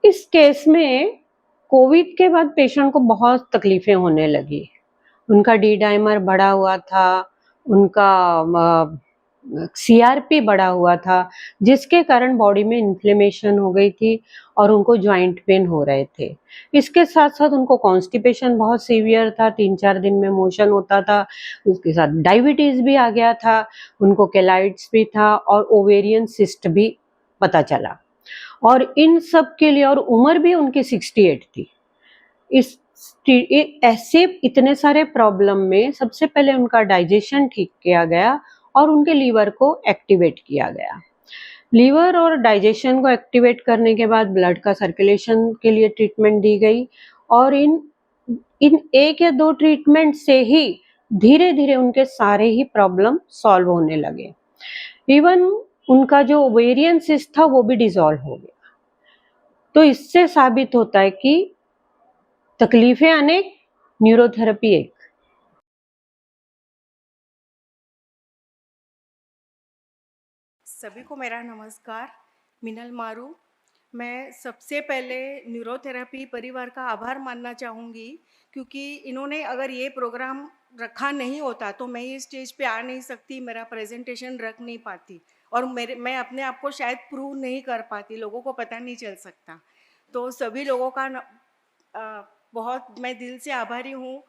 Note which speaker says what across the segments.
Speaker 1: इस केस में कोविड के बाद पेशेंट को बहुत तकलीफें होने लगी। उनका डी डाइमर बढ़ा हुआ था, उनका सीआरपी बढ़ा हुआ था, जिसके कारण बॉडी में इन्फ्लेमेशन हो गई थी और उनको जॉइंट पेन हो रहे थे। इसके साथ-साथ उनको कॉन्स्टिपेशन बहुत सीवियर था, 3-4 दिन में मोशन होता था, उसके साथ डायबिटीज़ भी आ गया था, उनको केलाइट्स भी था और ओवेरियन सिस्ट भी पता चला। और इन सब के लिए और उम्र भी उनकी 68 थी। इस ऐसे इतने सारे प्रॉब्लम में सबसे पहले उनका डाइजेशन ठीक किया गया और उनके लीवर को एक्टिवेट किया गया। लीवर और डाइजेशन को एक्टिवेट करने के बाद ब्लड का सर्कुलेशन के लिए ट्रीटमेंट दी गई और इन इन 1 या 2 ट्रीटमेंट से ही धीरे-धीरे उनके सारे ही प्रॉब्लम सॉल्व होने लगे। इवन उनका जो ओवेरियन सिस्ट था वो भी डिसॉल्व हो गया। तो इससे साबित होता है कि तकलीफें अनेक, न्यूरोथेरेपी एक।
Speaker 2: सभी को मेरा नमस्कार। मिनल मारू। मैं सबसे पहले न्यूरोथेरेपी परिवार का आभार मानना चाहूँगी, क्योंकि इन्होंने अगर ये प्रोग्राम रखा नहीं होता तो मैं ये स्टेज पे आ नहीं सकती, मेरा प्रेजेंटेशन रख नहीं पाती और मैं अपने आप को शायद प्रूव नहीं कर पाती, लोगों को पता नहीं चल सकता। तो सभी लोगों का बहुत मैं दिल से आभारी हूँ।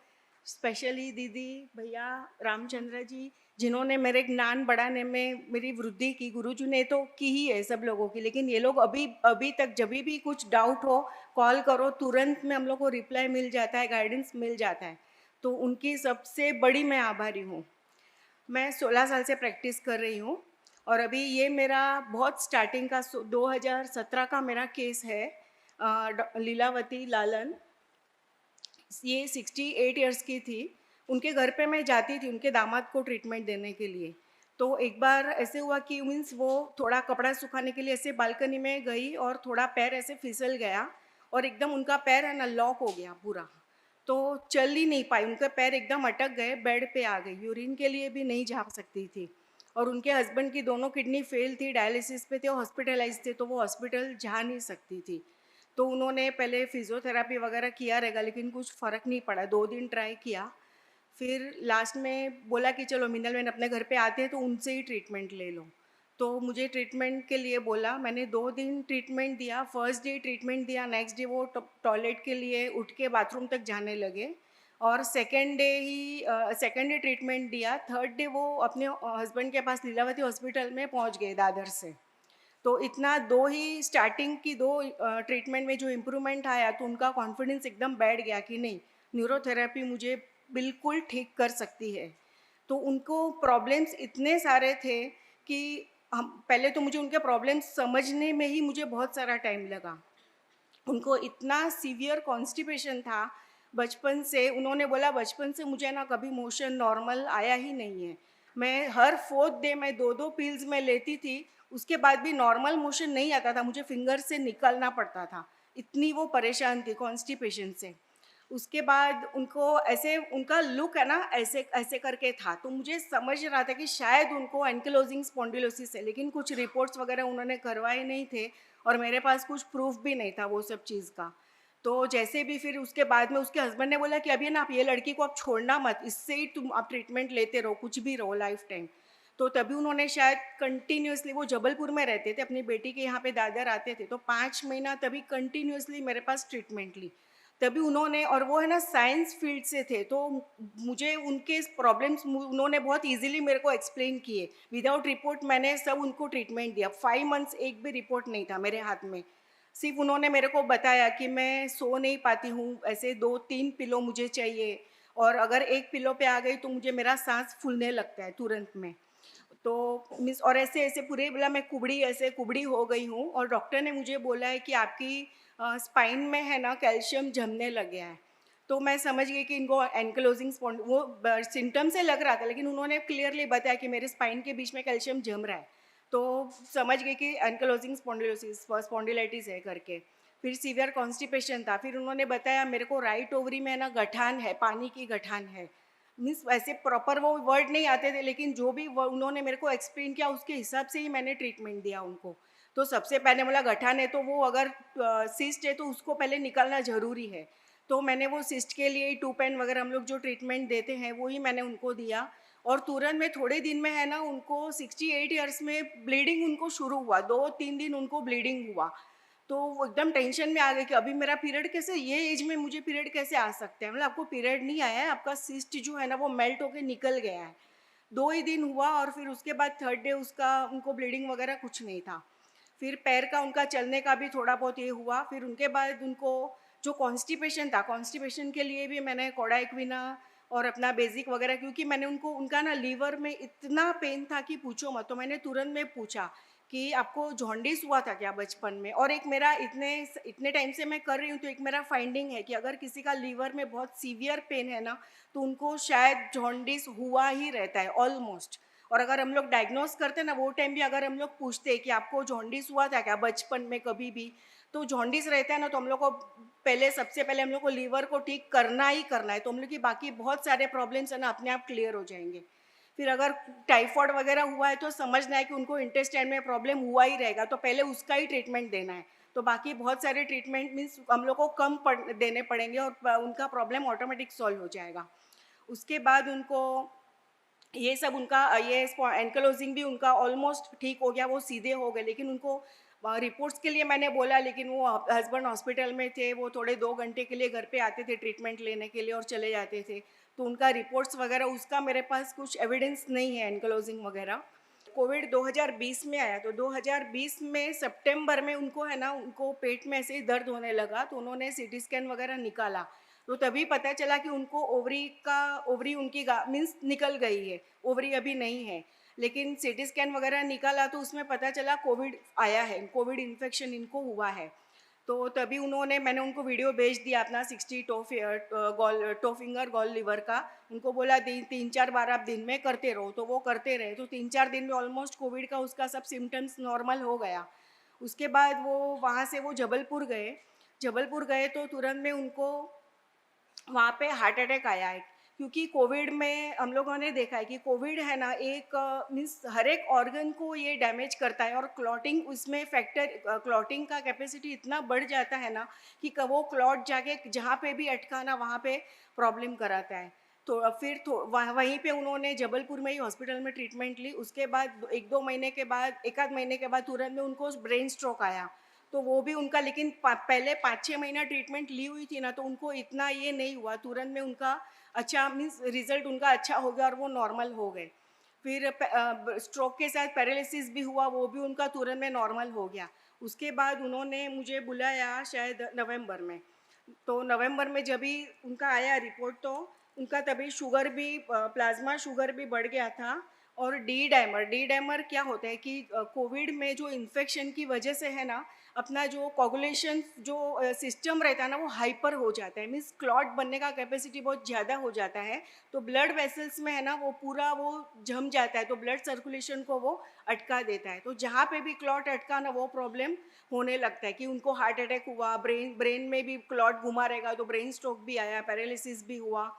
Speaker 2: स्पेशली दीदी, भैया, रामचंद्र जी, जिन्होंने मेरे ज्ञान बढ़ाने में मेरी वृद्धि की। गुरुजी ने तो की ही है सब लोगों की, लेकिन ये लोग अभी अभी तक जब भी कुछ डाउट हो कॉल करो, तुरंत में हम लोग को रिप्लाई मिल जाता है, गाइडेंस मिल जाता है। तो उनकी सबसे बड़ी मैं आभारी हूँ। मैं 16 साल से प्रैक्टिस कर रही हूँ और अभी ये मेरा बहुत स्टार्टिंग का 2017 का मेरा केस है। लीलावती लालन, ये 68 इयर्स की थी। उनके घर पे मैं जाती थी उनके दामाद को ट्रीटमेंट देने के लिए। तो एक बार ऐसे हुआ कि मीन्स वो थोड़ा कपड़ा सुखाने के लिए ऐसे बालकनी में गई और थोड़ा पैर ऐसे फिसल गया और एकदम उनका पैर है ना लॉक हो गया पूरा। तो चल ही नहीं पाई, उनके पैर एकदम अटक गए, बेड पे आ गई, यूरिन के लिए भी नहीं जा सकती थी। और उनके हस्बैंड की दोनों किडनी फेल थी, डायलिसिस पे थे, हॉस्पिटलाइज थे, तो वो हॉस्पिटल जा नहीं सकती थी। तो उन्होंने पहले फिजियोथेरापी वगैरह किया रहेगा, लेकिन कुछ फ़र्क नहीं पड़ा। 2 दिन ट्राई किया, फिर लास्ट में बोला कि चलो मिनल मैन अपने घर पे आते हैं तो उनसे ही ट्रीटमेंट ले लो। तो मुझे ट्रीटमेंट के लिए बोला, मैंने 2 दिन ट्रीटमेंट दिया। फर्स्ट डे ट्रीटमेंट दिया, नेक्स्ट डे वो टॉयलेट के लिए उठ के बाथरूम तक जाने लगे और सेकेंड डे ट्रीटमेंट दिया। थर्ड डे वो अपने हस्बैंड के पास लीलावती हॉस्पिटल में पहुंच गए दादर से। तो इतना दो ही स्टार्टिंग की दो ट्रीटमेंट में जो इम्प्रूवमेंट आया तो उनका कॉन्फिडेंस एकदम बैठ गया कि नहीं, न्यूरोथेरेपी मुझे बिल्कुल ठीक कर सकती है। तो उनको प्रॉब्लम्स इतने सारे थे कि हम पहले तो मुझे उनके प्रॉब्लम्स समझने में ही मुझे बहुत सारा टाइम लगा। उनको इतना सीवियर कॉन्स्टिपेशन था बचपन से। उन्होंने बोला बचपन से मुझे ना कभी मोशन नॉर्मल आया ही नहीं है। मैं हर 4th डे में 2-2 पिल्स में लेती थी, उसके बाद भी नॉर्मल मोशन नहीं आता था, मुझे फिंगर से निकलना पड़ता था। इतनी वो परेशान थी कॉन्स्टिपेशन से। उसके बाद उनको ऐसे उनका लुक है ना ऐसे ऐसे करके था, तो मुझे समझ रहा था कि शायद उनको एंकिलोजिंग स्पॉन्डिलोसिस है, लेकिन कुछ रिपोर्ट्स वगैरह उन्होंने करवाए नहीं थे और मेरे पास कुछ प्रूफ भी नहीं था वो सब चीज़ का। तो जैसे भी फिर उसके बाद में उसके हस्बैंड ने बोला कि अभी ना आप ये लड़की को आप छोड़ना मत, इससे ही तुम आप ट्रीटमेंट लेते रहो, कुछ भी रहो लाइफ टाइम। तो तभी उन्होंने शायद कंटिन्यूसली, वो जबलपुर में रहते थे, अपनी बेटी के यहाँ पे दादर आते थे, तो 5 महीना तभी कंटिन्यूसली मेरे पास ट्रीटमेंट ली। तभी उन्होंने, और वो है ना साइंस फील्ड से थे, तो मुझे उनके प्रॉब्लम्स उन्होंने बहुत इजीली मेरे को एक्सप्लेन किए। विदाउट रिपोर्ट मैंने सब उनको ट्रीटमेंट दिया। 5 मंथ्स एक भी रिपोर्ट नहीं था मेरे हाथ में। सिर्फ उन्होंने मेरे को बताया कि मैं सो नहीं पाती हूँ, ऐसे 2-3 पिलो मुझे चाहिए, और अगर एक पिलो पे आ गई तो मुझे मेरा सांस फूलने लगता है तुरंत में। तो मिस और ऐसे ऐसे पूरे बोला मैं कुबड़ी, ऐसे कुबड़ी हो गई हूँ, और डॉक्टर ने मुझे बोला है कि आपकी स्पाइन में है ना कैल्शियम जमने लग गया है। तो मैं समझ गई कि इनको एंकलोजिंग स्पॉन्ड, वो सिम्टम से लग रहा था, लेकिन उन्होंने क्लियरली बताया कि मेरे स्पाइन के बीच में कैल्शियम जम रहा है। तो समझ गई कि एंकलोजिंग स्पॉन्डिलोसिस स्पॉन्डिलाइटिस है करके। फिर सीवियर कॉन्स्टिपेशन था। फिर उन्होंने बताया मेरे को राइट ओवरी में ना गठान है, पानी की गठान है। मीन्स वैसे प्रॉपर वो वर्ड नहीं आते थे, लेकिन जो भी उन्होंने मेरे को एक्सप्लेन किया उसके हिसाब से ही मैंने ट्रीटमेंट दिया उनको। तो सबसे पहले बोला गठान है तो वो अगर सिस्ट है तो उसको पहले निकालना ज़रूरी है। तो मैंने वो सिस्ट के लिए 2 पेन वगैरह हम लोग जो ट्रीटमेंट देते हैं वो ही मैंने उनको दिया और तुरंत में थोड़े दिन में है ना उनको 68 इयर्स में ब्लीडिंग उनको शुरू हुआ, 2-3 दिन उनको ब्लीडिंग हुआ। तो वो एकदम टेंशन में आ गए कि अभी मेरा पीरियड कैसे, ये एज में मुझे पीरियड कैसे आ सकते हैं? मतलब आपको पीरियड नहीं आया है, आपका सिस्ट जो है ना वो मेल्ट होके निकल गया है। 2 ही दिन हुआ और फिर उसके बाद थर्ड डे उसका उनको ब्लीडिंग वगैरह कुछ नहीं था। फिर पैर का उनका चलने का भी थोड़ा बहुत ये हुआ। फिर उनके बाद उनको जो कॉन्स्टिपेशन था, कॉन्स्टिपेशन के लिए भी मैंने कोडाइक्विना और अपना बेसिक वगैरह, क्योंकि मैंने उनको उनका ना लीवर में इतना पेन था कि पूछो मत। तो मैंने तुरंत में पूछा कि आपको जॉन्डिस हुआ था क्या बचपन में? और एक मेरा इतने इतने टाइम से मैं कर रही हूँ तो एक मेरा फाइंडिंग है कि अगर किसी का लीवर में बहुत सीवियर पेन है ना तो उनको शायद जॉन्डिस हुआ ही रहता है ऑलमोस्ट। और अगर हम लोग डायग्नोस करते हैं ना वो टाइम भी अगर हम लोग पूछते हैं कि आपको जॉन्डिस हुआ था क्या बचपन में कभी भी, तो जॉन्डिस रहता है ना तो हम लोग को पहले सबसे पहले हम लोग को लीवर को ठीक करना ही करना है, तो हम लोग की बाकी बहुत सारे प्रॉब्लम्स है ना अपने आप क्लियर हो जाएंगे। फिर अगर टाइफॉइड वगैरह हुआ है तो समझना है कि उनको इंटेस्टाइन में प्रॉब्लम हुआ ही रहेगा, तो पहले उसका ही ट्रीटमेंट देना है। तो बाकी बहुत सारे ट्रीटमेंट मीन्स हम लोग को कम देने पड़ेंगे और उनका प्रॉब्लम ऑटोमेटिक सॉल्व हो जाएगा। उसके बाद उनको ये सब उनका ये एंकलोजिंग भी उनका ऑलमोस्ट ठीक हो गया, वो सीधे हो गए। लेकिन उनको रिपोर्ट्स के लिए मैंने बोला, लेकिन वो हस्बैंड हॉस्पिटल में थे, वो थोड़े 2 घंटे के लिए घर पे आते थे ट्रीटमेंट लेने के लिए और चले जाते थे। तो उनका रिपोर्ट्स वगैरह उसका मेरे पास कुछ एविडेंस नहीं है एंकलोजिंग वगैरह। कोविड 2020 में आया तो 2020 में सितंबर में उनको है ना उनको पेट में ऐसे ही दर्द होने लगा, तो उन्होंने सीटी स्कैन वगैरह निकाला। तो तभी पता चला कि उनको ओवरी उनकी मीन्स निकल गई है, ओवरी अभी नहीं है। लेकिन सीटी स्कैन वगैरह निकाला तो उसमें पता चला कोविड आया है, कोविड इन्फेक्शन इनको हुआ है। तो तभी मैंने उनको वीडियो भेज दिया अपना 60 टो फिंगर गॉल लिवर का। उनको बोला 3-4 बार आप दिन में करते रहो, तो वो करते रहे। तो 3-4 दिन में ऑलमोस्ट कोविड का उसका सब सिम्टम्स नॉर्मल हो गया। उसके बाद वो वहाँ से वो जबलपुर गए तो तुरंत में उनको वहाँ पे हार्ट अटैक आया है। क्योंकि कोविड में हम लोगों ने देखा है कि कोविड है ना एक मीन्स हर एक ऑर्गन को ये डैमेज करता है और क्लॉटिंग उसमें फैक्टर क्लॉटिंग का कैपेसिटी इतना बढ़ जाता है ना कि वो क्लॉट जाके जहाँ पे भी अटका ना वहाँ पे प्रॉब्लम कराता है। तो फिर वहीं पे उन्होंने जबलपुर में ही हॉस्पिटल में ट्रीटमेंट ली। उसके बाद 1-2 महीने के बाद, 1 आध महीने के बाद तुरंत में उनको ब्रेन स्ट्रोक आया। तो वो भी उनका, लेकिन पहले 5-6 महीना ट्रीटमेंट ली हुई थी ना तो उनको इतना ये नहीं हुआ। तुरंत में उनका अच्छा मीन्स रिजल्ट उनका अच्छा हो गया और वो नॉर्मल हो गए। फिर स्ट्रोक के साथ पैरालिसिस भी हुआ, वो भी उनका तुरंत में नॉर्मल हो गया। उसके बाद उन्होंने मुझे बुलाया शायद नवंबर में। तो नवंबर में जब भी उनका आया रिपोर्ट तो उनका तभी शुगर भी प्लाज्मा शुगर भी बढ़ गया था। और डी डाइमर क्या होता है कि कोविड में जो इन्फेक्शन की वजह से है ना अपना जो कोगुलेशन जो सिस्टम रहता है ना वो हाइपर हो जाता है, मीन्स क्लॉट बनने का कैपेसिटी बहुत ज़्यादा हो जाता है। तो ब्लड वेसल्स में है ना वो पूरा वो जम जाता है, तो ब्लड सर्कुलेशन को वो अटका देता है। तो जहाँ पे भी क्लॉट अटका ना वो प्रॉब्लम होने लगता है कि उनको हार्ट अटैक हुआ, ब्रेन में भी क्लॉट घुमा रहेगा तो ब्रेन स्ट्रोक भी आया, पैरालिसिस भी हुआ।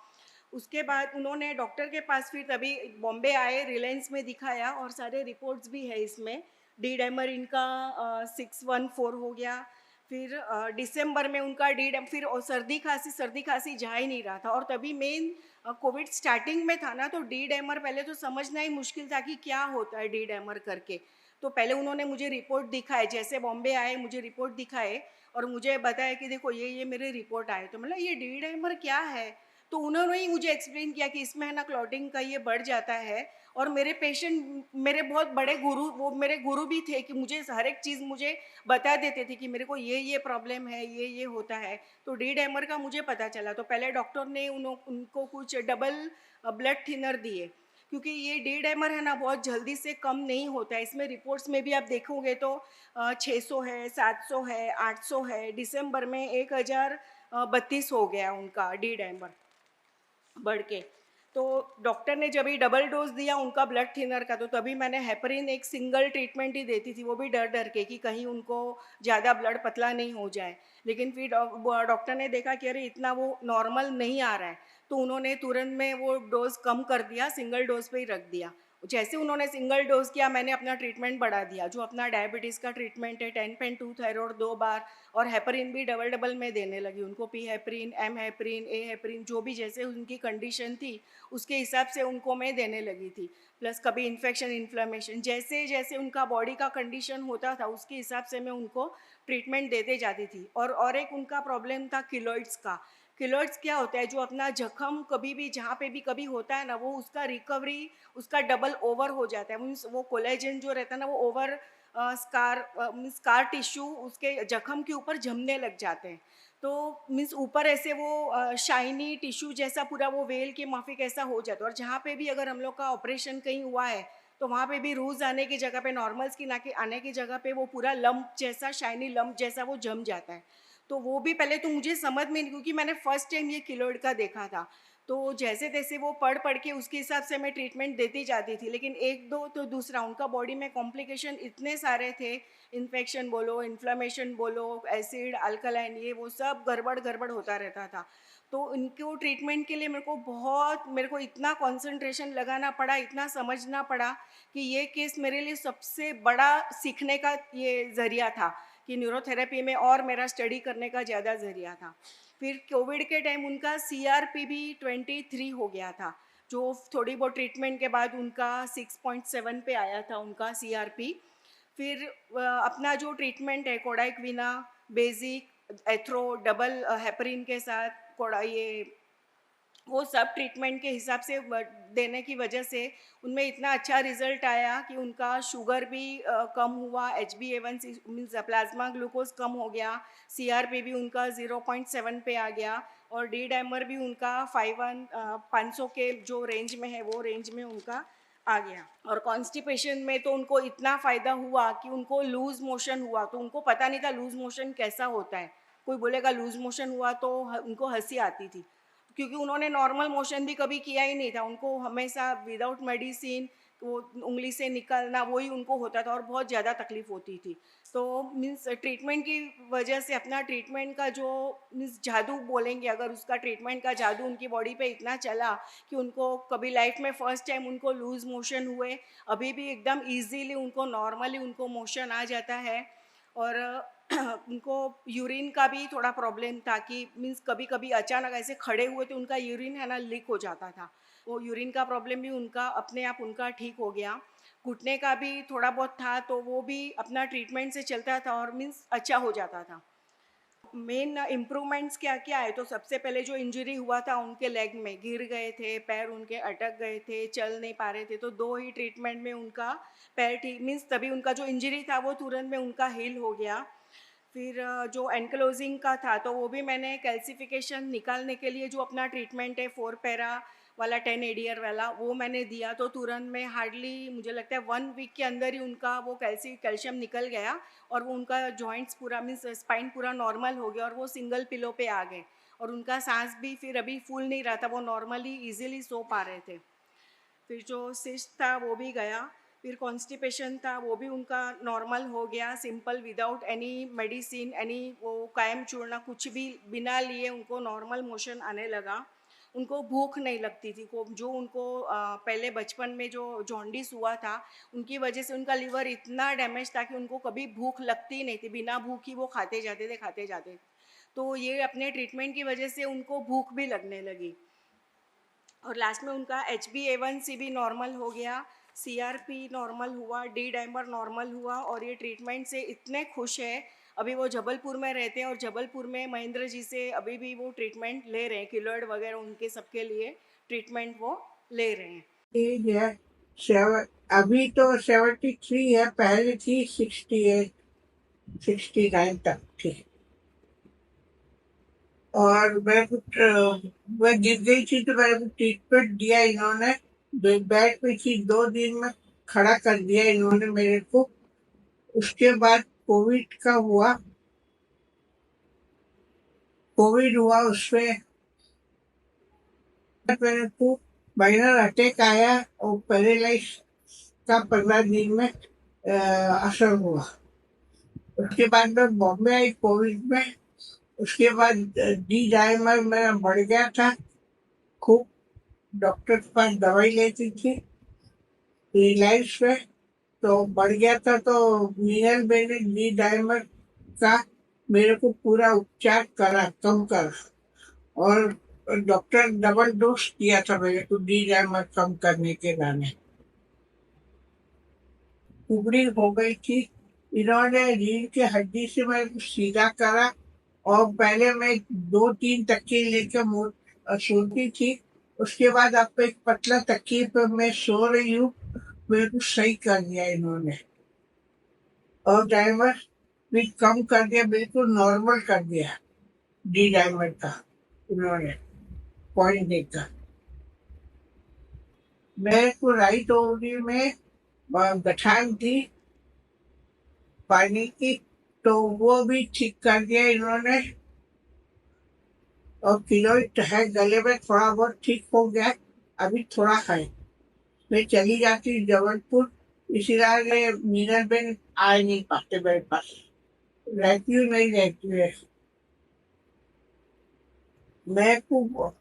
Speaker 2: उसके बाद उन्होंने डॉक्टर के पास फिर तभी बॉम्बे आए, रिलायंस में दिखाया और सारे रिपोर्ट्स भी है इसमें। डी डाइमर इनका 614 हो गया। फिर दिसंबर में उनका फिर सर्दी खांसी जा ही नहीं रहा था। और तभी मेन कोविड स्टार्टिंग में था ना तो डी डाइमर पहले तो समझना ही मुश्किल था कि क्या होता है डी डाइमर करके। तो पहले उन्होंने मुझे रिपोर्ट दिखाए, जैसे बॉम्बे आए मुझे रिपोर्ट दिखाए और मुझे बताया कि देखो ये मेरे रिपोर्ट आए। तो मतलब ये डी डाइमर क्या है? तो उन्होंने ही मुझे एक्सप्लेन किया कि इसमें है ना क्लॉटिंग का ये बढ़ जाता है। और मेरे पेशेंट मेरे बहुत बड़े गुरु, वो मेरे गुरु भी थे कि मुझे हर एक चीज़ मुझे बता देते थे कि मेरे को ये प्रॉब्लम है, ये होता है। तो डी डाइमर का मुझे पता चला तो पहले डॉक्टर ने उनको कुछ डबल ब्लड थिनर दिए, क्योंकि ये डी डाइमर है ना बहुत जल्दी से कम नहीं होता है। इसमें रिपोर्ट्स में भी आप देखोगे तो 600 है, 700 है, 800 है। दिसंबर में 1032 हो गया उनका डी डाइमर बढ़ के। तो डॉक्टर ने जब ही डबल डोज दिया उनका ब्लड थिनर का, तो तभी मैंने हेपरिन एक सिंगल ट्रीटमेंट ही देती थी, वो भी डर डर के कि कहीं उनको ज़्यादा ब्लड पतला नहीं हो जाए। लेकिन फिर डॉक्टर ने देखा कि अरे इतना वो नॉर्मल नहीं आ रहा है, तो उन्होंने तुरंत में वो डोज कम कर दिया, सिंगल डोज पे ही रख दिया। जैसे उन्होंने सिंगल डोज किया, मैंने अपना ट्रीटमेंट बढ़ा दिया। जो अपना डायबिटीज़ का ट्रीटमेंट है 10.2 थायराइड 2 बार, और हेपरिन भी डबल डबल में देने लगी उनको, पी हेपरिन, एम हेपरिन, ए हेपरिन, जो भी जैसे उनकी कंडीशन थी उसके हिसाब से उनको मैं देने लगी थी। प्लस कभी इन्फेक्शन, इन्फ्लेमेशन, जैसे जैसे उनका बॉडी का कंडीशन होता था उसके हिसाब से मैं उनको ट्रीटमेंट देते जाती थी। और एक उनका प्रॉब्लम था किलोइड्स का। किलोइड्स क्या होता है, जो अपना जख्म कभी भी जहाँ पे भी कभी होता है ना, वो उसका रिकवरी उसका डबल ओवर हो जाता है। मीन्स वो कोलेजन जो रहता है ना, वो ओवर स्कार टिश्यू उसके जख्म के ऊपर जमने लग जाते हैं। तो मीन्स ऊपर ऐसे वो शाइनी टिश्यू जैसा पूरा वो वेल के माफिक ऐसा हो जाता है। और जहाँ पे भी अगर हम लोग का ऑपरेशन कहीं हुआ है तो वहाँ पे भी रूज आने की जगह पे, नॉर्मल स्किन आके आने की जगह पे वो पूरा लंप जैसा, शाइनी लंप जैसा वो जम जाता है। तो वो भी पहले तो मुझे समझ में नहीं, क्योंकि मैंने फर्स्ट टाइम ये किलोइड का देखा था। तो जैसे तैसे वो पढ़ पढ़ के उसके हिसाब से मैं ट्रीटमेंट देती जाती थी। लेकिन एक दो तो दूसरा उनका बॉडी में कॉम्प्लिकेशन इतने सारे थे, इन्फेक्शन बोलो, इन्फ्लेमेशन बोलो, एसिड, अल्कलाइन, ये वो सब गड़बड़ गड़बड़ होता रहता था। तो इनको ट्रीटमेंट के लिए मेरे को इतना कंसंट्रेशन लगाना पड़ा, इतना समझना पड़ा कि ये केस मेरे लिए सबसे बड़ा सीखने का ये ज़रिया था कि न्यूरोथेरेपी में और मेरा स्टडी करने का ज़्यादा ज़रिया था। फिर कोविड के टाइम उनका सीआरपी भी 23 हो गया था, जो थोड़ी बहुत ट्रीटमेंट के बाद उनका 6.7 पे आया था उनका सीआरपी। फिर अपना जो ट्रीटमेंट है कोडाइक्विना, बेसिक, एथ्रो, डबल हेपरिन के साथ कोडा ये वो सब ट्रीटमेंट के हिसाब से देने की वजह से उनमें इतना अच्छा रिजल्ट आया कि उनका शुगर भी कम हुआ, HbA1c मीन्स प्लाज्मा ग्लूकोज कम हो गया, CRP भी उनका 0.7 पे आ गया, और डी डाइमर भी उनका 500 के जो रेंज में है वो रेंज में उनका आ गया। और कॉन्स्टिपेशन में तो उनको इतना फ़ायदा हुआ कि उनको लूज़ मोशन हुआ, तो उनको पता नहीं था लूज़ मोशन कैसा होता है। कोई बोलेगा लूज़ मोशन हुआ तो उनको हंसी आती थी, क्योंकि उन्होंने नॉर्मल मोशन भी कभी किया ही नहीं था। उनको हमेशा विदाउट मेडिसिन वो उंगली से निकलना वही उनको होता था और बहुत ज़्यादा तकलीफ होती थी। तो मीन्स ट्रीटमेंट की वजह से अपना ट्रीटमेंट का जो मीन्स जादू बोलेंगे, अगर उसका ट्रीटमेंट का जादू उनकी बॉडी पे इतना चला कि उनको कभी लाइफ में फ़र्स्ट टाइम उनको लूज़ मोशन हुए, अभी भी एकदम ईजीली उनको नॉर्मली उनको मोशन आ जाता है। और उनको यूरिन का भी थोड़ा प्रॉब्लम था कि मीन्स कभी कभी अचानक ऐसे खड़े हुए तो उनका यूरिन है ना लीक हो जाता था। वो यूरिन का प्रॉब्लम भी उनका अपने आप उनका ठीक हो गया। घुटने का भी थोड़ा बहुत था तो वो भी अपना ट्रीटमेंट से चलता था और मीन्स अच्छा हो जाता था। मेन इम्प्रूवमेंट्स क्या क्या है, तो सबसे पहले जो इंजरी हुआ था उनके लेग में, गिर गए थे, पैर उनके अटक गए थे, चल नहीं पा रहे थे, तो 2 ही ट्रीटमेंट में उनका पैर ठीक, मीन्स तभी उनका जो इंजरी था वो तुरंत में उनका हील हो गया। फिर जो एनक्लोजिंग का था तो वो भी मैंने कैल्सिफिकेशन निकालने के लिए जो अपना ट्रीटमेंट है 4 पैरा वाला 10 एडीआर वाला वो मैंने दिया, तो तुरंत में हार्डली मुझे लगता है 1 वीक के अंदर ही उनका वो कैल्शियम निकल गया, और वो उनका जॉइंट्स पूरा मीन्स स्पाइन पूरा नॉर्मल हो गया, और वो सिंगल पिलो पे आ गए, और उनका सांस भी फिर अभी फूल नहीं रहा था, वो नॉर्मली ईजिली सो पा रहे थे। फिर जो सिस्ट था वो भी गया। फिर कॉन्स्टिपेशन था वो भी उनका नॉर्मल हो गया, simple without any medicine, any वो कायम चूर्णा कुछ भी बिना लिए उनको नॉर्मल मोशन आने लगा। उनको भूख नहीं लगती थी, को जो उनको पहले बचपन में जो जॉन्डिस हुआ था उनकी वजह से उनका लीवर इतना डैमेज था कि उनको कभी भूख लगती नहीं थी, बिना भूख ही वो खाते जाते थे। तो ये अपने ट्रीटमेंट की वजह से उनको भूख भी लगने लगी। और लास्ट में उनका HbA1c भी नॉर्मल हो गया, CRP नॉर्मल हुआ, डी डाइमर नॉर्मल हुआ, और ये ट्रीटमेंट से इतने खुश है। अभी वो जबलपुर में रहते हैं और जबलपुर में महेंद्र जी से अभी भी वो ट्रीटमेंट ले रहे हैं, किलोइड वगैरह उनके सबके लिए ट्रीटमेंट वो ले रहे हैं।
Speaker 3: एज है अभी तो 73 है, पहले थी 68 69 तक थी। और मैं गिर गई थी तो मेरे को ट्रीटमेंट दिया इन्होंने, बेड पे थी 2 दिन में खड़ा कर दिया इन्होंने मेरे को। उसके बाद कोविड हुआ उसमें मेरे को माइनर अटैक आया और पैरालाइज का 15 दिन में असर हुआ। उसके बाद मैं बॉम्बे आई कोविड में। उसके बाद डी डाइमर मेरा बढ़ गया था खूब, डॉक्टर के पास दवाई लेती थी, रिलायंस में तो बढ़ गया था, तो मीनल मैंने डी डायमंड का मेरे को पूरा उपचार करा, कम करा। और डॉक्टर डबल डोज दिया था मेरे को डी डायमंड कम करने के नामे। कुबड़ी हो गई थी, इन्होंने रीढ़ की हड्डी से मेरे को सीधा करा। और पहले मैं 2-3 तकिए लेकर सोती थी। उसके बाद अब एक पतला तकिए पे मैं सो रही हूँ। मेरे को सही कर दिया इन्होंने, और डायमंड भी कम कर दिया, बिल्कुल नॉर्मल कर दिया डी डायमंड का इन्होंने पॉइंट देकर। मेरे को राइट ओवरी में गठान थी पानी की, तो वो भी ठीक कर दिया इन्होंने। और किलोइड है गले में, थोड़ा बहुत ठीक हो गया, अभी थोड़ा है। मैं चली जाती जबलपुर, इसीलिए मीनल बेन आ नहीं पाते मेरे पास, रहती हूँ नहीं रहती है। मैं को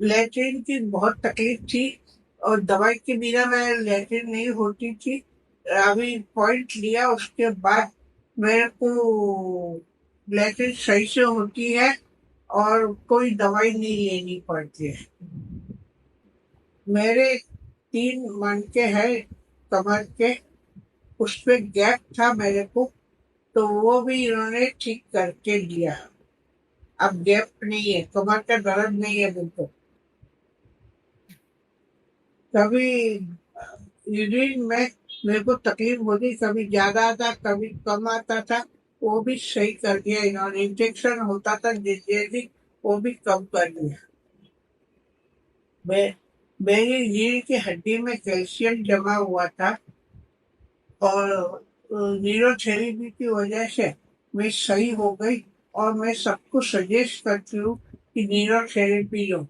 Speaker 3: लैट्रिन की बहुत तकलीफ थी, और दवाई के बिना मैं लैट्रिन नहीं होती थी। अभी पॉइंट लिया उसके बाद मेरे को लैट्रिन सही से होती है, और कोई दवाई नहीं लेनी पड़ती है। मेरे 3 मणके हैं कमर के, उस पे गैप था मेरे को, तो वो भी इन्होंने ठीक करके दिया। अब गैप नहीं है, कमर का दर्द नहीं है बिल्कुल। कभी यूरिन में मेरे को तकलीफ होती, कभी ज्यादा आता कभी कम आता था, वो भी सही कर दिया इन्होंने। इंजेक्शन होता था जल्दी, वो भी कम कर दिया। मैं मेरी रीढ़ की हड्डी में कैल्शियम जमा हुआ था, और न्यूरोथेरेपी की वजह से मैं सही हो गई। और मैं सबको सजेस्ट करती हूँ कि न्यूरोथेरेपी लो।